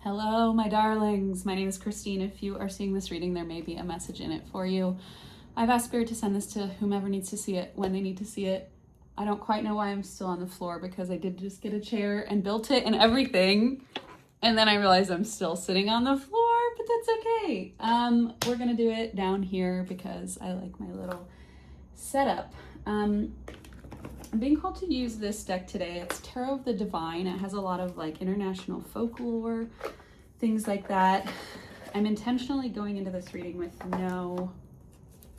Hello, my darlings. My name is Christine. If you are seeing this reading, there may be a message in it for you. I've asked Spirit to send this to whomever needs to see it when they need to see it. I don't quite know why I'm still on the floor because I did just get a chair and built it and everything. And then I realized I'm still sitting on the floor, but that's okay. We're going to do it down here because I like my little setup. I'm being called to use this deck today. It's Tarot of the Divine. It has a lot of like international folklore, things like that. I'm intentionally going into this reading with no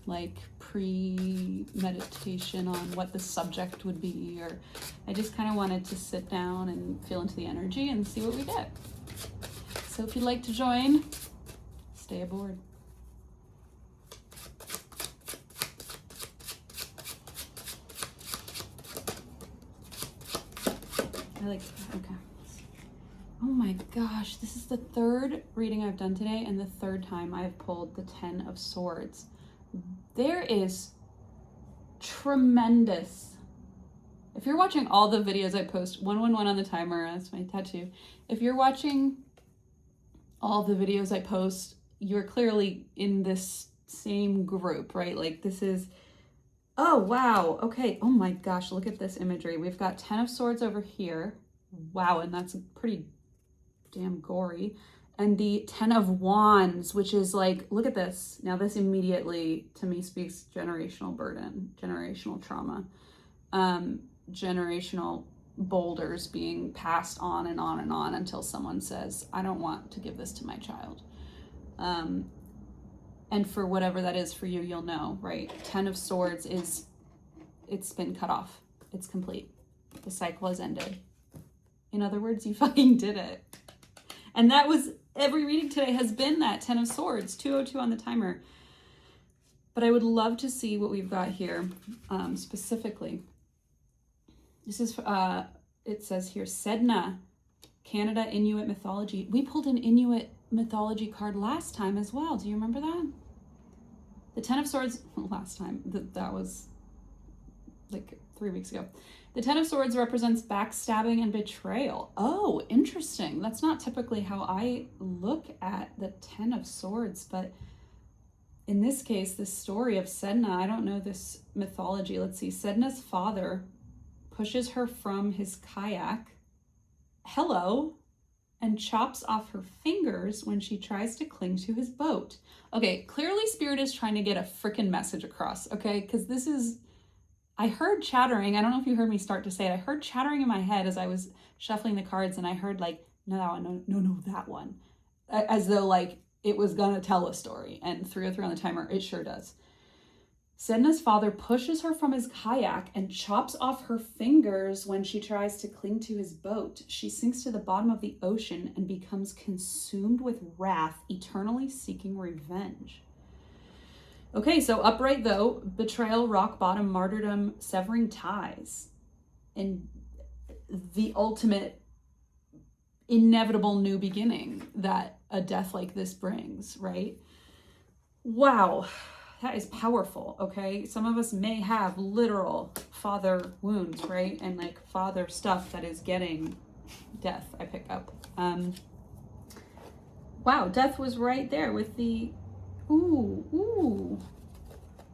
like pre-meditation on what the subject would be, or I just kind of wanted to sit down and feel into the energy and see what we get. So if you'd like to join, stay aboard. Okay. Oh my gosh, this is the third reading I've done today and the third time I've pulled the 10 of Swords. There is tremendous. If you're watching all the videos I post, 111 on the timer, that's my tattoo. If you're watching all the videos I post, you're clearly in this same group, right? Like this is, oh wow, okay. Oh my gosh, look at this imagery. We've got 10 of Swords over here. Wow, and that's pretty damn gory. And the 10 of Wands, which is like, look at this. Now this immediately to me speaks generational burden, generational trauma, generational boulders being passed on and on and on until someone says, I don't want to give this to my child. And for whatever that is for you, you'll know, right? 10 of Swords is, it's been cut off. It's complete. The cycle has ended. In other words, you fucking did it. And that was, every reading today has been that 10 of Swords, 202 on the timer. But I would love to see what we've got here specifically. This is, it says here, Sedna, Canada Inuit mythology. We pulled an Inuit mythology card last time as well. Do you remember that? The 10 of Swords, last time, that was like 3 weeks ago. The 10 of Swords represents backstabbing and betrayal. Oh, interesting. That's not typically how I look at the 10 of Swords, but in this case, the story of Sedna, I don't know this mythology. Let's see. Sedna's father pushes her from his kayak, and chops off her fingers when she tries to cling to his boat. Okay, clearly Spirit is trying to get a freaking message across, okay? Because this is, I heard chattering. I don't know if you heard me start to say it. I heard chattering in my head as I was shuffling the cards, and I heard like, no, that one, no, that one. As though like it was gonna tell a story, and 303 on the timer, it sure does. Sedna's father pushes her from his kayak and chops off her fingers when she tries to cling to his boat. She sinks to the bottom of the ocean and becomes consumed with wrath, eternally seeking revenge. Okay, so upright though, betrayal, rock bottom, martyrdom, severing ties, and the ultimate inevitable new beginning that a death like this brings, right? Wow. That is powerful, okay? Some of us may have literal father wounds, right? And like father stuff that is getting death, I pick up. Wow, death was right there with the, ooh.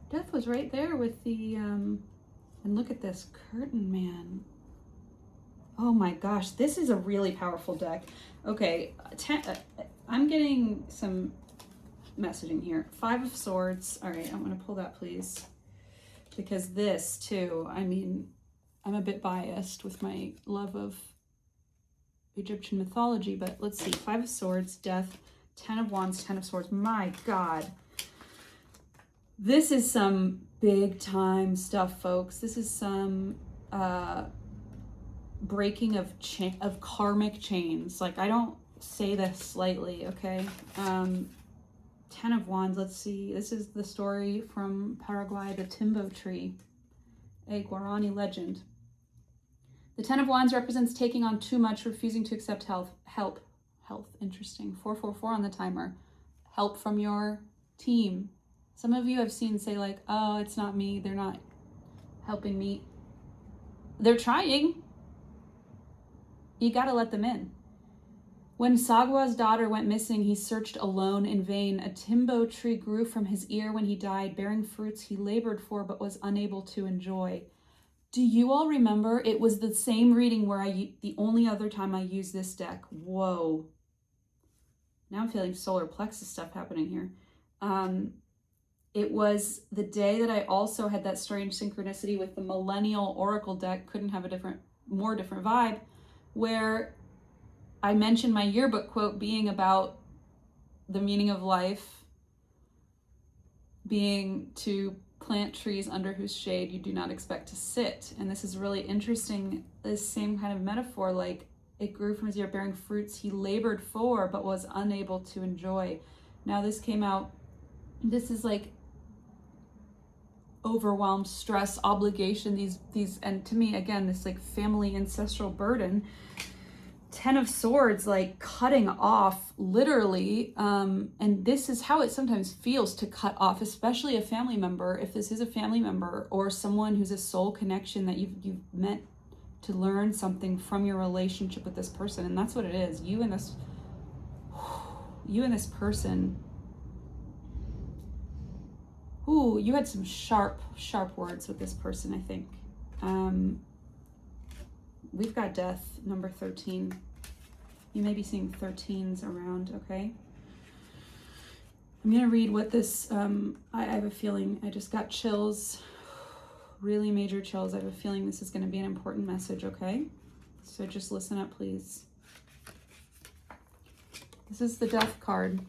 Death was right there with the, and look at this curtain, man. Oh my gosh, this is a really powerful deck. Okay, I'm getting some messaging here. 5 of Swords. All right, I'm going to pull that, please. Because this, too, I mean, I'm a bit biased with my love of Egyptian mythology, but let's see. 5 of Swords, Death, 10 of Wands, 10 of Swords. My God. This is some big time stuff, folks. This is some breaking of karmic chains. Like, I don't say this lightly, okay? 10 of Wands, let's see. This is the story from Paraguay, the Timbo tree, a Guarani legend. The 10 of Wands represents taking on too much, refusing to accept help. Interesting. 444 on the timer. Help from your team. Some of you I've seen say like, oh, it's not me. They're not helping me. They're trying. You got to let them in. When Sagwa's daughter went missing, he searched alone in vain. A timbo tree grew from his ear when he died, bearing fruits he labored for but was unable to enjoy. Do you all remember? It was the same reading where the only other time I used this deck. Whoa. Now I'm feeling solar plexus stuff happening here. It was the day that I also had that strange synchronicity with the Millennial Oracle deck, couldn't have a more different vibe, where I mentioned my yearbook quote being about the meaning of life being to plant trees under whose shade you do not expect to sit. And this is really interesting, this same kind of metaphor, like it grew from his ear bearing fruits he labored for but was unable to enjoy. Now this came out, this is like overwhelmed, stress, obligation, these, and to me, again, this like family ancestral burden. 10 of Swords, like cutting off literally, and this is how it sometimes feels to cut off, especially a family member. If this is a family member or someone who's a soul connection that you've met to learn something from your relationship with this person, and that's what it is. You and this person. Ooh, you had some sharp words with this person, I think. We've got death, number 13. You may be seeing 13s around, okay? I'm gonna read what this, I have a feeling, I just got chills, really major chills. I have a feeling this is gonna be an important message, okay? So just listen up, please. This is the Death card.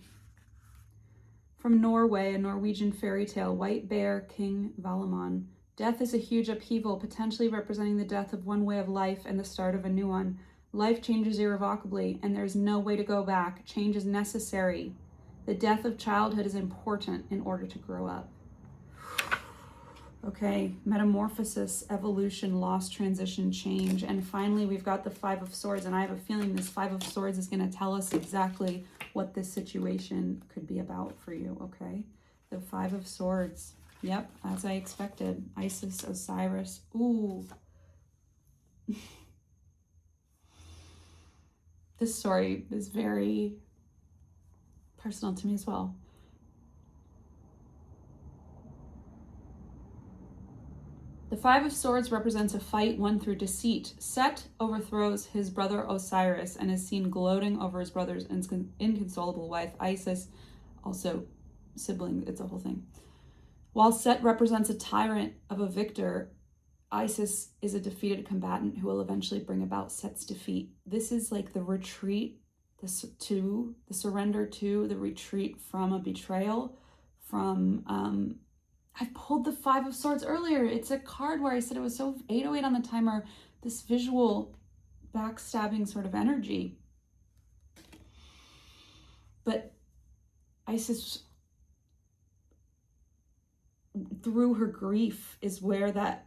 From Norway, a Norwegian fairy tale, White Bear, King Valamon. Death is a huge upheaval, potentially representing the death of one way of life and the start of a new one. Life changes irrevocably, and there's no way to go back. Change is necessary. The death of childhood is important in order to grow up. Okay, metamorphosis, evolution, loss, transition, change. And finally, we've got the Five of Swords, and I have a feeling this Five of Swords is going to tell us exactly what this situation could be about for you, okay? The Five of Swords. Yep, as I expected. Isis, Osiris. Ooh. This story is very personal to me as well. The Five of Swords represents a fight won through deceit. Set overthrows his brother Osiris and is seen gloating over his brother's inconsolable wife, Isis, also sibling, it's a whole thing. While Set represents a tyrant of a victor, Isis is a defeated combatant who will eventually bring about Set's defeat. This is like the retreat, the surrender to, the retreat from a betrayal, from, I pulled the Five of Swords earlier. It's a card where I said it was so 808 on the timer, this visual backstabbing sort of energy. But Isis, through her grief, is where her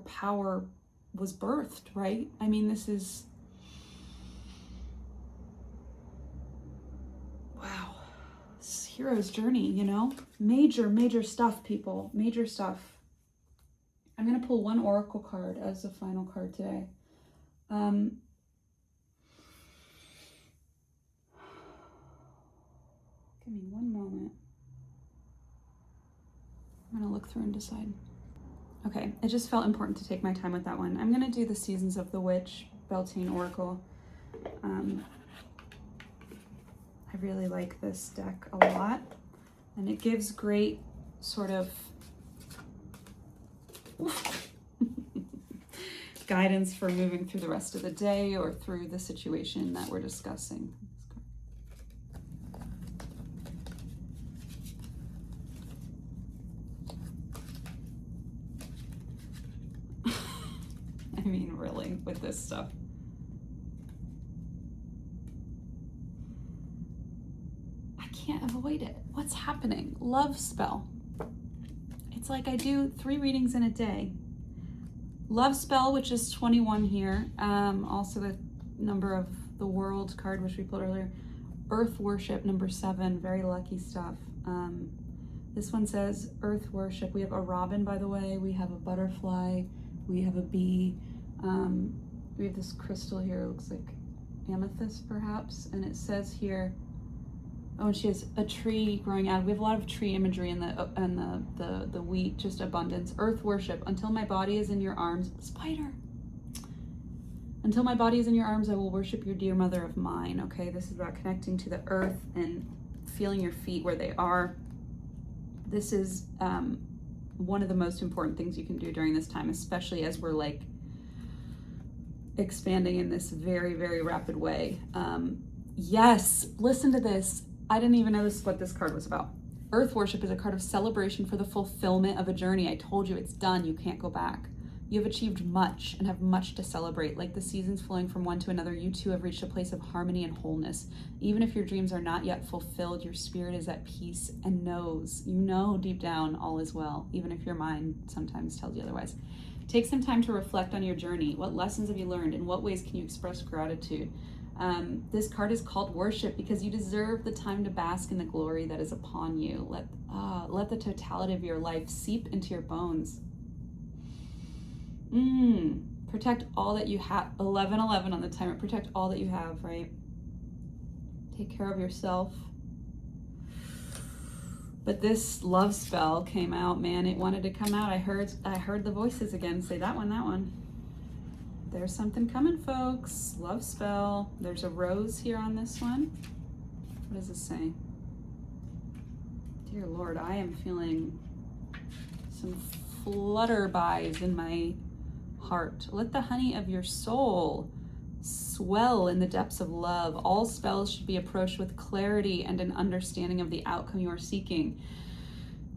power was birthed, right? I mean, this is, wow, this hero's journey, you know? Major stuff, people, major stuff. I'm gonna pull one oracle card as the final card today. Give me one moment. I'm gonna look through and decide. Okay, it just felt important to take my time with that one. I'm gonna do the Seasons of the Witch, Beltane Oracle. I really like this deck a lot, and it gives great sort of guidance for moving through the rest of the day or through the situation that we're discussing. I mean, really, with this stuff. I can't avoid it. What's happening? Love spell. It's like I do 3 readings in a day. Love spell, which is 21 here. Also the number of the world card, which we pulled earlier. Earth worship, number 7. Very lucky stuff. This one says earth worship. We have a robin, by the way. We have a butterfly. We have a bee. We have this crystal here. It looks like amethyst perhaps, and it says here, oh, and she has a tree growing out. We have a lot of tree imagery in the wheat, just abundance. Earth worship. Until my body is in your arms, spider. Until my body is in your arms, I will worship your dear mother of mine. Okay, this is about connecting to the earth and feeling your feet where they are. This is one of the most important things you can do during this time, especially as we're like expanding in this very, very rapid way. Yes, listen to this. I didn't even know this is what this card was about. Earth worship is a card of celebration for the fulfillment of a journey. I told you it's done. You can't go back. You have achieved much and have much to celebrate. Like the seasons flowing from one to another, you too have reached a place of harmony and wholeness. Even if your dreams are not yet fulfilled, your spirit is at peace and knows, you know deep down all is well, even if your mind sometimes tells you otherwise. Take some time to reflect on your journey. What lessons have you learned? In what ways can you express gratitude? This card is called worship because you deserve the time to bask in the glory that is upon you. Let the totality of your life seep into your bones. Protect all that you have. 11:11 on the timer. Protect all that you have, right? Take care of yourself. But this love spell came out, man. It wanted to come out. I heard the voices again say that one. There's something coming, folks. Love spell. There's a rose here on this one. What does this say? Dear Lord, I am feeling some flutterbys in my heart. Let the honey of your soul swell in the depths of love. All spells should be approached with clarity and an understanding of the outcome you are seeking.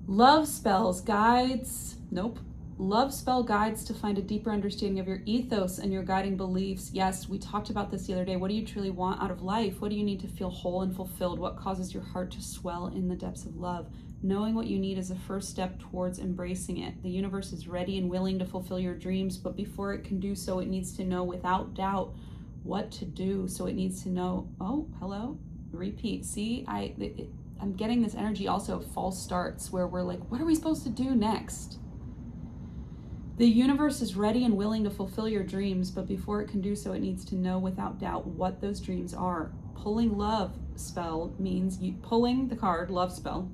Love spells guides. Nope. Love spell guides to find a deeper understanding of your ethos and your guiding beliefs. Yes, we talked about this the other day. What do you truly want out of life? What do you need to feel whole and fulfilled? What causes your heart to swell in the depths of love? Knowing what you need is the first step towards embracing it. The universe is ready and willing to fulfill your dreams, but before it can do so, it needs to know without doubt what to do. So it needs to know, oh, hello, repeat. See, I'm getting this energy also of false starts where we're like, what are we supposed to do next? The universe is ready and willing to fulfill your dreams, but before it can do so, it needs to know without doubt what those dreams are. Pulling love spell means pulling the card love spell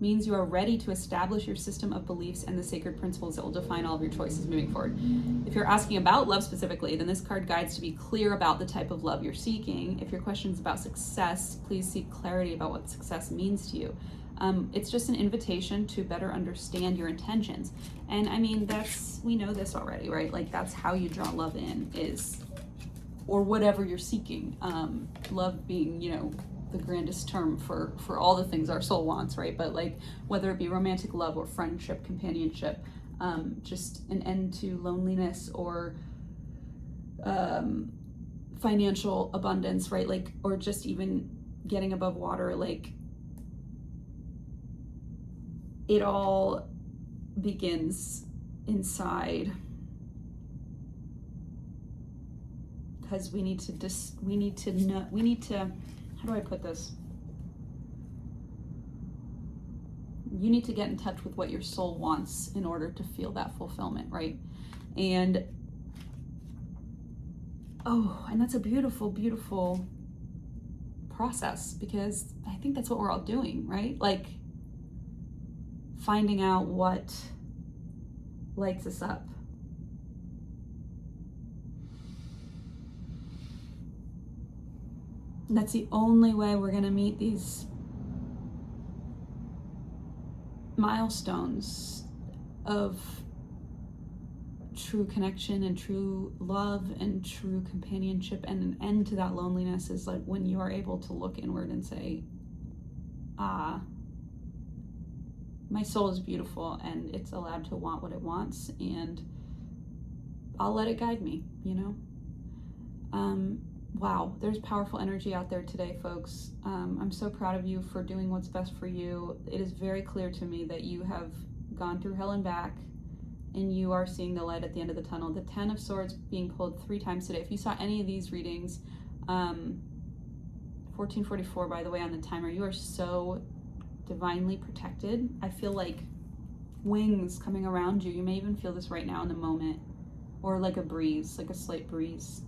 means you are ready to establish your system of beliefs and the sacred principles that will define all of your choices moving forward. If you're asking about love specifically, then this card guides to be clear about the type of love you're seeking. If your question is about success, please seek clarity about what success means to you. It's just an invitation to better understand your intentions. And I mean, we know this already, right? Like that's how you draw love in or whatever you're seeking. Love being, the grandest term for all the things our soul wants, right? But like whether it be romantic love or friendship, companionship, just an end to loneliness or financial abundance, right? Like, or just even getting above water, like it all begins inside. Because we need to, how do I put this? You need to get in touch with what your soul wants in order to feel that fulfillment, right? And that's a beautiful, beautiful process, because I think that's what we're all doing, right? Like finding out what lights us up. And that's the only way we're going to meet these milestones of true connection and true love and true companionship, and an end to that loneliness is like when you are able to look inward and say, my soul is beautiful and it's allowed to want what it wants, and I'll let it guide me, Wow, there's powerful energy out there today, folks. I'm so proud of you for doing what's best for you. It is very clear to me that you have gone through hell and back, and you are seeing the light at the end of the tunnel. The 10 of Swords being pulled 3 times today. If you saw any of these readings, 1444, by the way, on the timer, you are so divinely protected. I feel like wings coming around you. You may even feel this right now in the moment, or like a breeze, like a slight breeze.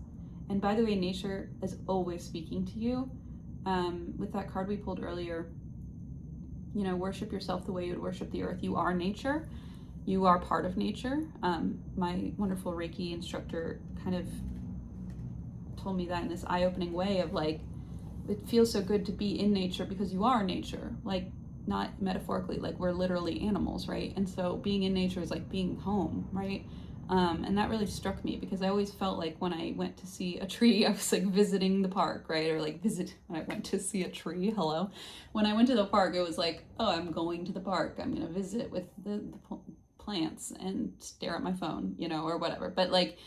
And by the way, nature is always speaking to you. With that card we pulled earlier, you know, worship yourself the way you would worship the earth. You are nature. You are part of nature. My wonderful Reiki instructor kind of told me that in this eye-opening way of like, it feels so good to be in nature because you are nature, like not metaphorically, like we're literally animals, right? And so being in nature is like being home, right? And that really struck me because I always felt like when I went to see a tree, I was like visiting the park, right? Or like when I went to see a tree, hello. When I went to the park, it was like, oh, I'm going to the park. I'm going to visit with the plants and stare at my phone, you know, or whatever. But like,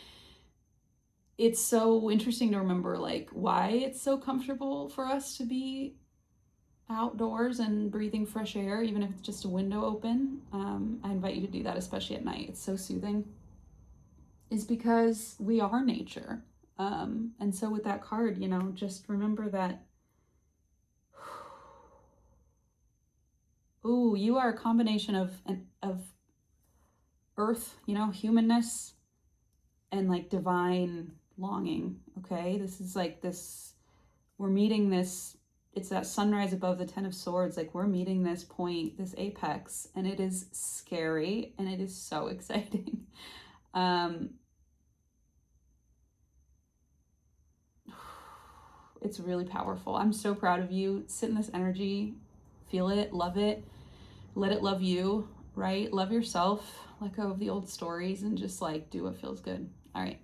it's so interesting to remember like why it's so comfortable for us to be outdoors and breathing fresh air, even if it's just a window open. I invite you to do that, especially at night. It's so soothing. Is because we are nature. And so with that card, you know, just remember that, ooh, you are a combination of earth, you know, humanness and like divine longing, okay? This is like this, we're meeting this, it's that sunrise above the 10 of Swords, like we're meeting this point, this apex, and it is scary and it is so exciting. It's really powerful. I'm so proud of you. Sit in this energy, feel it, love it, let it love you, right? Love yourself, let go of the old stories and just like do what feels good. All right.